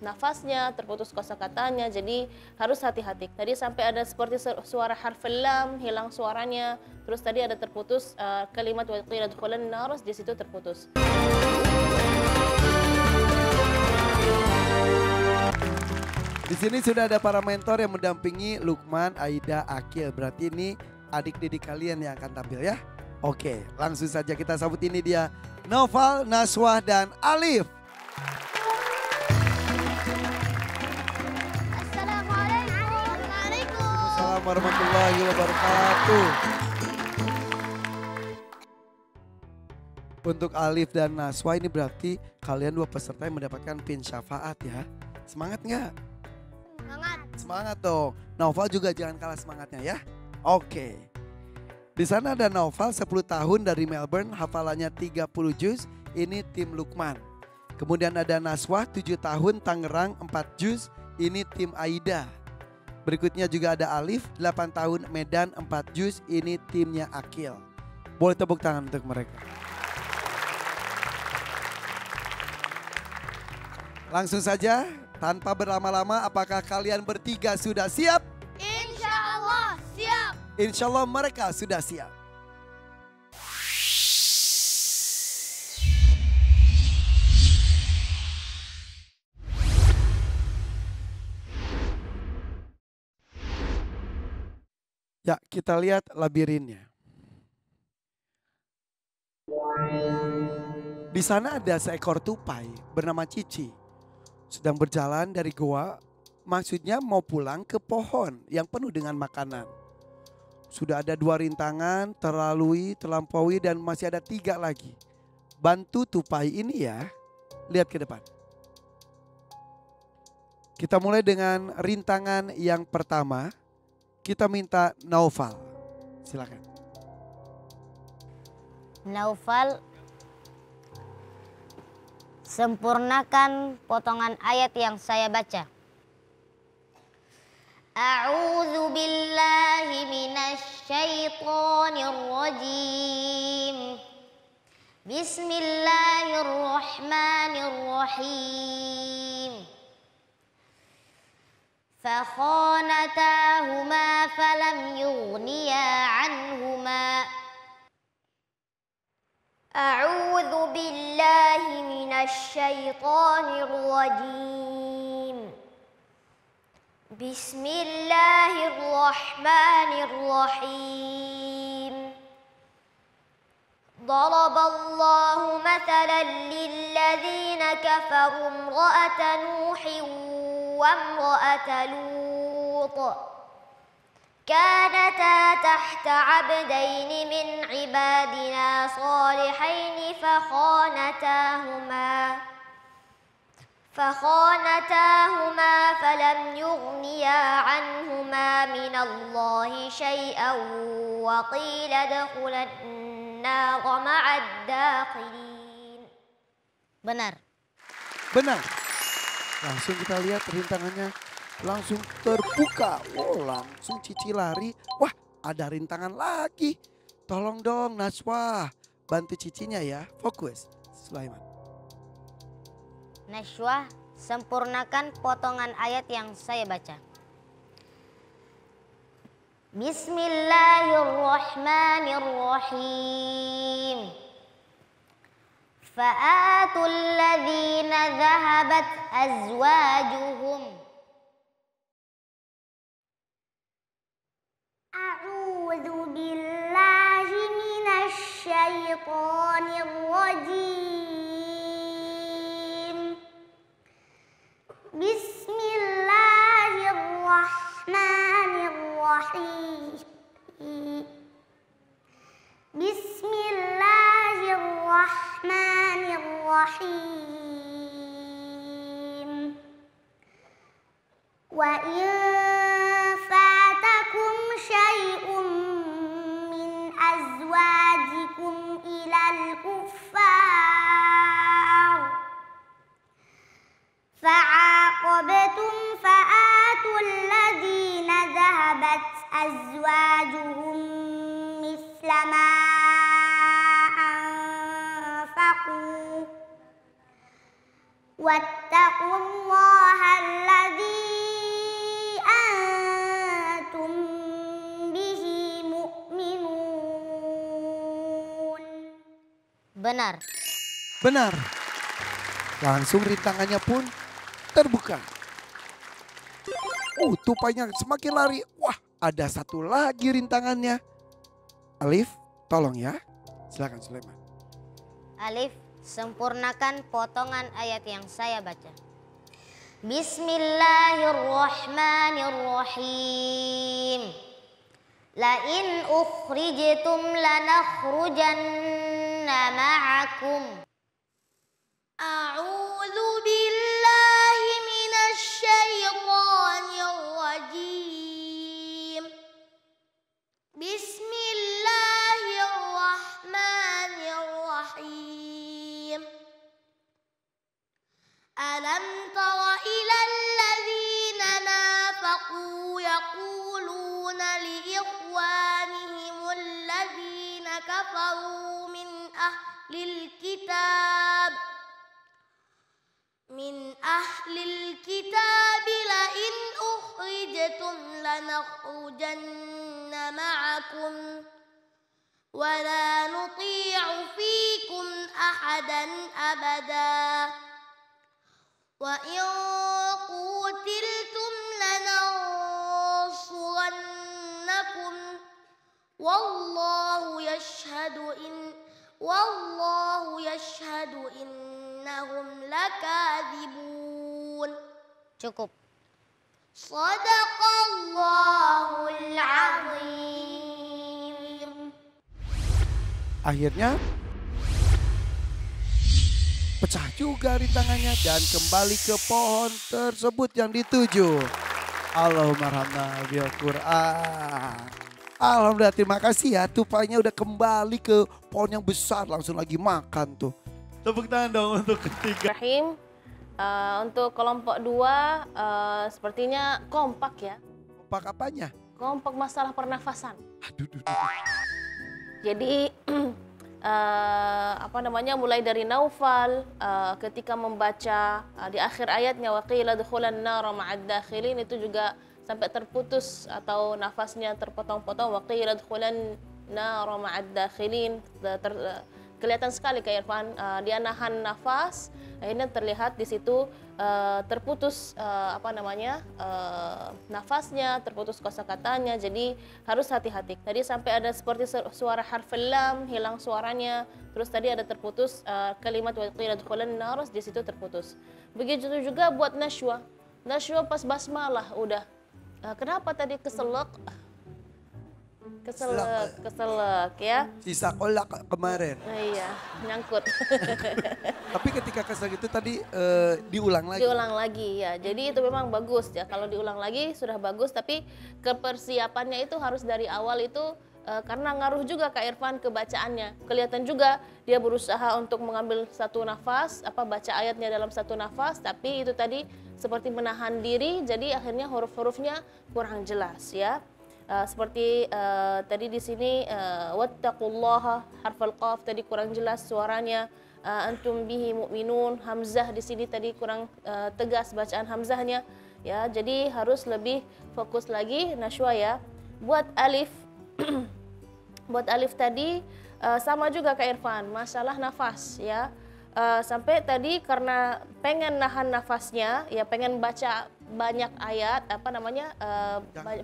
nafasnya, terputus kosakatanya, jadi harus hati-hati. Tadi sampai ada seperti suara harf lam, hilang suaranya, terus tadi ada terputus kalimat wa qila dukhulan nar, di situ terputus. Di sini sudah ada para mentor yang mendampingi Lukman, Aida, Akil. Berarti ini adik didik kalian yang akan tampil ya. Oke, langsung saja kita sambut, ini dia Naufal, Naswah, dan Alif. Assalamualaikum warahmatullahi wabarakatuh. Untuk Alif dan Naswah ini berarti kalian dua peserta yang mendapatkan pin syafaat ya. Semangat nggak? Semangat. Semangat dong. Naufal juga jangan kalah semangatnya ya. Oke. Di sana ada Naufal 10 tahun dari Melbourne, hafalannya 30 juz. Ini tim Lukman. Kemudian ada Naswah 7 tahun Tangerang 4 juz. Ini tim Aida. Berikutnya juga ada Alif 8 tahun Medan 4 juz. Ini timnya Akil. Boleh tepuk tangan untuk mereka. Langsung saja tanpa berlama-lama, apakah kalian bertiga sudah siap? Insya Allah siap. Insya Allah mereka sudah siap. Ya, kita lihat labirinnya. Di sana ada seekor tupai bernama Cici. Sedang berjalan dari goa, maksudnya mau pulang ke pohon yang penuh dengan makanan. Sudah ada 2 rintangan, terlampaui dan masih ada 3 lagi. Bantu tupai ini ya, lihat ke depan. Kita mulai dengan rintangan yang pertama. Kita minta Naufal, silakan. Naufal, sempurnakan potongan ayat yang saya baca. A'udzu billahi minasy syaithanir rajim. Bismillahirrahmanirrahim. فخانتاهما فلم يغنيا عنهما أعوذ بالله من الشيطان الرجيم بسم الله الرحمن الرحيم ضرب الله مثلا للذين كفروا امرأة نوح وامرأة لوط كانتا تحت عبدين من عبادنا صالحين فخانتاهما فلم يغنيا عنهما من الله شيئا وقيل ادخلا النار مع الداخلين. Benar. Benar. Langsung kita lihat rintangannya langsung terbuka. Oh, langsung Cici lari. Wah, ada rintangan lagi. Tolong dong Naswah, bantu Cicinya ya. Fokus. Sulaiman. Naswah, sempurnakan potongan ayat yang saya baca. Bismillahirrahmanirrahim. فآتوا الذين ذهبت أزواجهم أعوذ بالله من الشيطان الرجيم بسم الله الرحمن الرحيم بسم الله الرحمن الرحيم وإن فاتكم شيء من أزواجكم إلى الكفار فعاقبتم فآتوا الذين ذهبت أزواجهم مثل ما أنفقوا واتقوا Benar. Benar. Langsung rintangannya pun terbuka. Tupainya semakin lari. Wah, ada satu lagi rintangannya. Alif, tolong ya. Silakan Sulaiman. Alif, sempurnakan potongan ayat yang saya baca. Bismillahirrahmanirrahim. Lain ukhrijtum lanakhrujanna ma'akum. A'udzu billahi minasy syaithanir rajim. Bismillahirrahmanirrahim. Alam tara ilal ladzina nafaqu yaquluna liikhwanihim alladzina kafaru min ahlil kitab la in ukhrijtum lanakhrujanna ma'akum wa la nuti'u fikum ahadan abada wa in qutiltum lanansurannakum wallahu yashhadu innahum lakadzibun. Cukup. Shadaqallahul azim. Akhirnya pecah juga rintangannya dan kembali ke pohon tersebut yang dituju. Allahumma rahmna bil Qur'an. Alhamdulillah, terima kasih ya, tupainya udah kembali ke pohon yang besar, langsung lagi makan tuh. Tepuk tangan dong untuk ketiga. Rahim, untuk kelompok 2 sepertinya kompak ya. Kompak apanya? Kompak masalah pernafasan. Aduh. Jadi mulai dari Naufal ketika membaca di akhir ayatnya waqila dukhulan nar ma'ad dakhilin, itu juga sampai terputus atau nafasnya terpotong-potong. Waqila dukhulan nar ma'ad dakhilin, kelihatan sekali Kak Irfan, dia nahan nafas, akhirnya terlihat di situ terputus nafasnya, terputus kosakatanya. Jadi harus hati-hati. Tadi sampai ada seperti suara harful lam, hilang suaranya. Terus tadi ada terputus kalimat wa qila dukhulan nar, di situ terputus. Begitu juga buat nasywa. Nasywa pas basmalah udah. Kenapa tadi keselak ya? Sisa kolak kemarin. Iya, nyangkut. Tapi ketika kesel itu tadi diulang lagi. Diulang lagi ya. Jadi itu memang bagus ya. Kalau diulang lagi sudah bagus, tapi kepersiapannya itu harus dari awal itu karena ngaruh juga Kak Irfan ke bacaannya. Kelihatan juga dia berusaha untuk mengambil satu nafas, baca ayatnya dalam satu nafas, tapi itu tadi seperti menahan diri, jadi akhirnya huruf-hurufnya kurang jelas ya. Seperti tadi di sini wattaqullaha, harfal qaf tadi kurang jelas suaranya. Antum bihi mu'minun, hamzah di sini tadi kurang tegas bacaan hamzahnya ya. Jadi harus lebih fokus lagi nasywa ya. Buat alif buat alif tadi sama juga Kak Irfan, masalah nafas ya. Sampai tadi karena pengen nahan nafasnya ya, pengen baca banyak ayat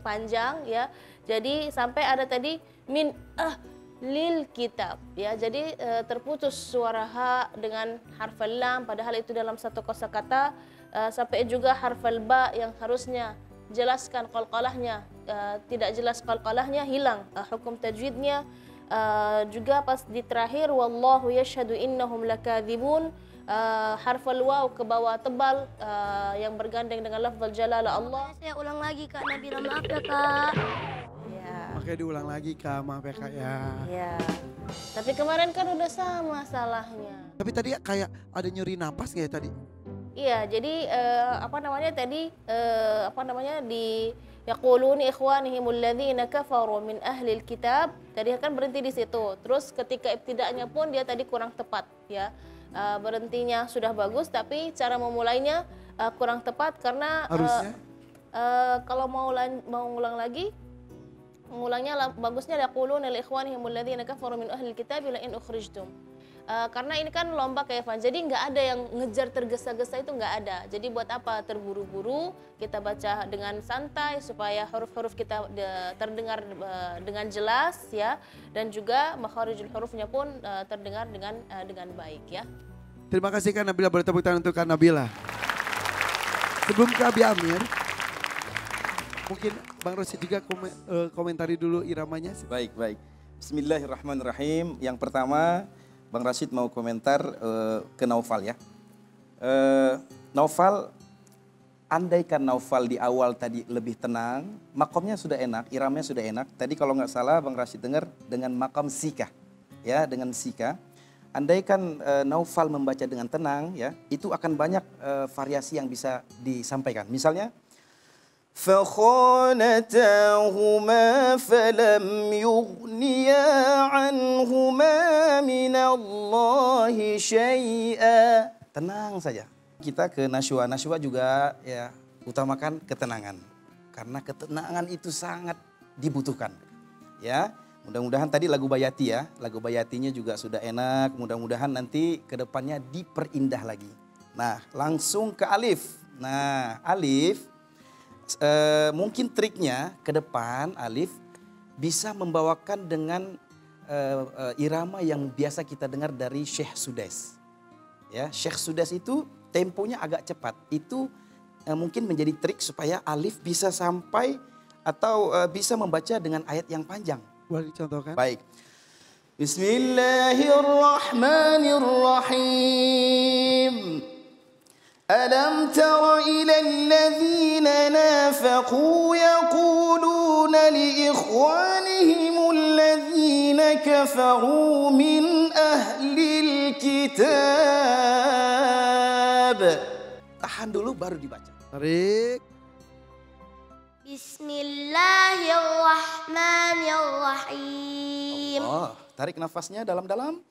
panjang ya, jadi sampai ada tadi min lil kitab ya, jadi terputus suara ha dengan harfal lam, padahal itu dalam satu kosakata. Sampai juga harfal ba yang harusnya jelaskan qalqalahnya, tidak jelas qalqalahnya, hilang hukum tajwidnya. Juga pas di terakhir wallahu yashhadu innahum lakadzibun, harfal waw ke bawah tebal yang bergandeng dengan lafzul jalalah Allah. Saya ulang lagi Kak Nabila, maaf ya Kak. Ya. Makanya diulang lagi Kak, maaf ya Kak ya. Ya. Tapi kemarin kan udah sama salahnya. Tapi tadi kayak ada nyeri napas nggak ya tadi? Iya, jadi di yaquluni ikhwanihimul ladzina kafaru min ahlil kitab, tadi kan berhenti di situ. Terus ketika ibtida'nya pun dia tadi kurang tepat ya. Berhentinya sudah bagus tapi cara memulainya kurang tepat karena Harusnya kalau mau ulang lagi, mengulangnya bagusnya yaquluna li ikhwanihimul ladzina kafaru min ahlil kitab la in ukhrijtum. karena ini kan lomba kayak Evan, jadi nggak ada yang ngejar tergesa-gesa, itu nggak ada. Jadi buat apa terburu-buru, kita baca dengan santai supaya huruf-huruf kita terdengar dengan jelas ya, dan juga makharijul hurufnya pun terdengar dengan baik ya. Terima kasih Kak Nabila, boleh tepuk tangan untuk Kak Nabila. Sebelum ke Abi Amir, mungkin Bang Rosid juga komentari dulu iramanya. Baik, baik. Bismillahirrahmanirrahim. Yang pertama, Bang Rashid mau komentar ke Naufal ya. Naufal, andaikan Naufal di awal tadi lebih tenang, makomnya sudah enak, iramanya sudah enak. Tadi kalau nggak salah Bang Rashid dengar dengan makam sika, ya dengan sika. Andaikan Naufal membaca dengan tenang, ya itu akan banyak variasi yang bisa disampaikan. Misalnya, فخانتاهما فلم يغنيا عنهما من الله شيئا. Tenang saja. Kita ke Nasywa. Nasywa juga ya utamakan ketenangan. Karena ketenangan itu sangat dibutuhkan. Ya, mudah-mudahan tadi lagu Bayati ya. Lagu Bayatinya juga sudah enak. Mudah-mudahan nanti ke depannya diperindah lagi. Nah, langsung ke Alif. Nah, Alif mungkin triknya ke depan Alif bisa membawakan dengan irama yang biasa kita dengar dari Syekh Sudais. Ya, Syekh Sudais itu temponya agak cepat. Itu mungkin menjadi trik supaya Alif bisa sampai atau bisa membaca dengan ayat yang panjang. Boleh dicontohkan? Baik. Bismillahirrahmanirrahim. ألم تر إلى الذين نافقوا يقولون لإخوانهم الذين كفروا من أهل الكتاب. Tahan dulu baru dibaca. Tarik. Bismillahirrahmanirrahim. Oh, tarik nafasnya dalam-dalam.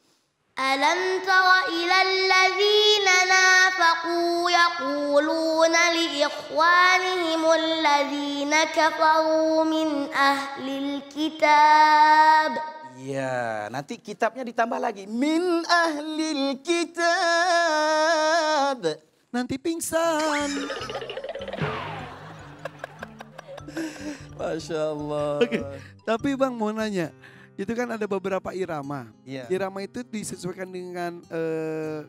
ألم تر إلى الذين نافقوا يقولون لإخوانهم الذين كفروا من أهل الكتاب. Ya, nanti kitabnya ditambah lagi. Min ahlil kitab. Nanti pingsan. Masya Allah. Oke, tapi Bang mau nanya. Itu kan ada beberapa irama. Iya. Irama itu disesuaikan dengan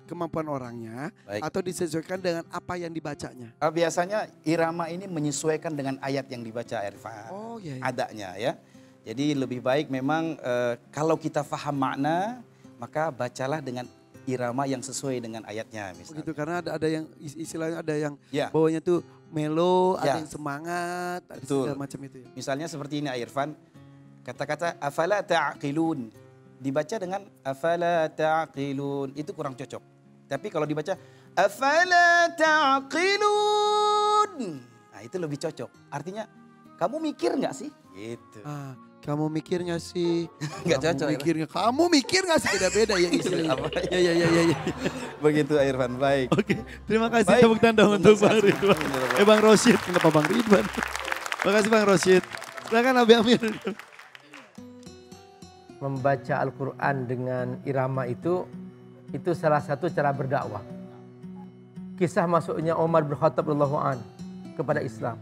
kemampuan orangnya. Baik. Atau disesuaikan dengan apa yang dibacanya. Biasanya irama ini menyesuaikan dengan ayat yang dibaca Irfan. Oh iya. Adanya ya. Jadi lebih baik memang kalau kita faham makna, maka bacalah dengan irama yang sesuai dengan ayatnya misalnya. Begitu, karena ada yang istilahnya ada yang Ya. bawahnya tuh melo, Ya. ada yang semangat, ada Betul. segala macam itu ya. Misalnya seperti ini Irfan. Kata-kata afala ta'qilun dibaca dengan afala ta'qilun itu kurang cocok. Tapi kalau dibaca afala ta'qilun, nah itu lebih cocok. Artinya kamu mikir nggak sih? Gitu. Kamu mikir gak sih? Nggak Kamu cocok, mikir nggak? Kamu mikir gak sih? Beda-beda ya istilahnya. Apa? Ya. Begitu Irfan, baik. Oke, terima kasih Baik. tepuk tangan untuk Bang Terima kasih. Ridwan. Bang Rosyid, kenapa Bang Ridwan? Terima kasih Bang Rosyid. Silakan Abi Amir. Membaca Al-Quran dengan irama itu salah satu cara berdakwah. Kisah masuknya Umar bin Khattab radhiyallahu an kepada Islam.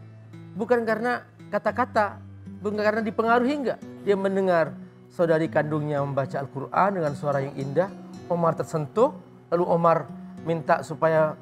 Bukan karena kata-kata, bukan karena dipengaruhi, enggak. Dia mendengar saudari kandungnya membaca Al-Quran dengan suara yang indah. Umar tersentuh, lalu Umar minta supaya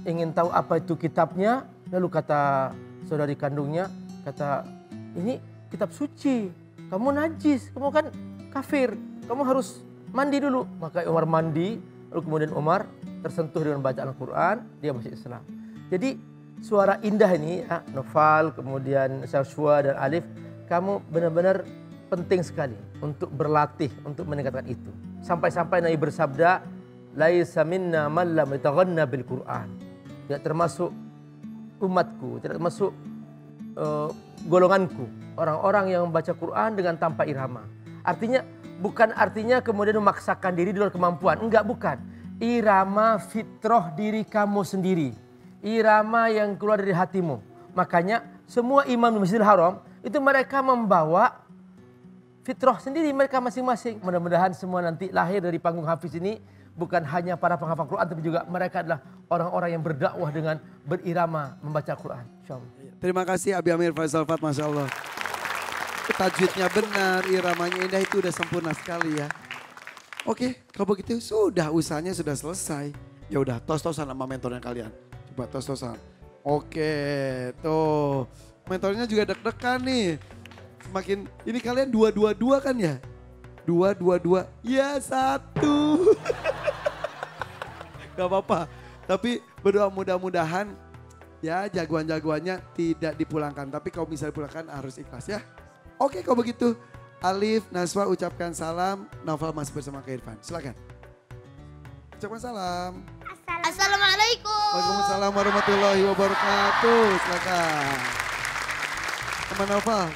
ingin tahu apa itu kitabnya. Lalu kata saudari kandungnya, kata ini kitab suci, kamu najis, kamu kan kafir, kamu harus mandi dulu. Maka Umar mandi, lalu kemudian Umar tersentuh dengan bacaan Al-Quran, dia masuk Islam. Jadi suara indah ini, ya, Naufal, kemudian Syahshwa dan Alif, kamu benar-benar penting sekali untuk berlatih, untuk meningkatkan itu. Sampai-sampai Nabi bersabda, laisa minna man lam yataghanna bil Quran. Tidak termasuk umatku, tidak termasuk golonganku, orang-orang yang membaca Quran dengan tanpa irama. Artinya bukan artinya kemudian memaksakan diri di luar kemampuan. Enggak, bukan. Irama fitrah diri kamu sendiri. Irama yang keluar dari hatimu. Makanya semua imam di Masjidil Haram itu mereka membawa fitrah sendiri mereka masing-masing. Mudah-mudahan semua nanti lahir dari panggung Hafiz ini bukan hanya para penghafal Quran, tapi juga mereka adalah orang-orang yang berdakwah dengan berirama membaca Quran. Insyaallah. Terima kasih Abi Amir Faisal Fat, Masya Allah. Tajwidnya benar, iramanya indah, itu udah sempurna sekali ya. Oke, kalau begitu sudah usahanya sudah selesai. Ya udah, tos-tosan sama mentornya kalian. Coba tos-tosan. Oke, tuh. Mentornya juga deg-degan nih. Semakin, ini kalian 2-2-2 kan ya? 2-2-2, ya 1. Gak apa-apa. Tapi berdoa mudah-mudahan ya jagoan-jagoannya tidak dipulangkan. Tapi kalau misalnya dipulangkan harus ikhlas ya. Oke, kalau begitu Alif, Naswa ucapkan salam. Naufal masih bersama Kak Irfan. Silakan. Ucapkan salam. Assalamualaikum. Waalaikumsalam warahmatullahi wabarakatuh. Silakan. Teman Naufal.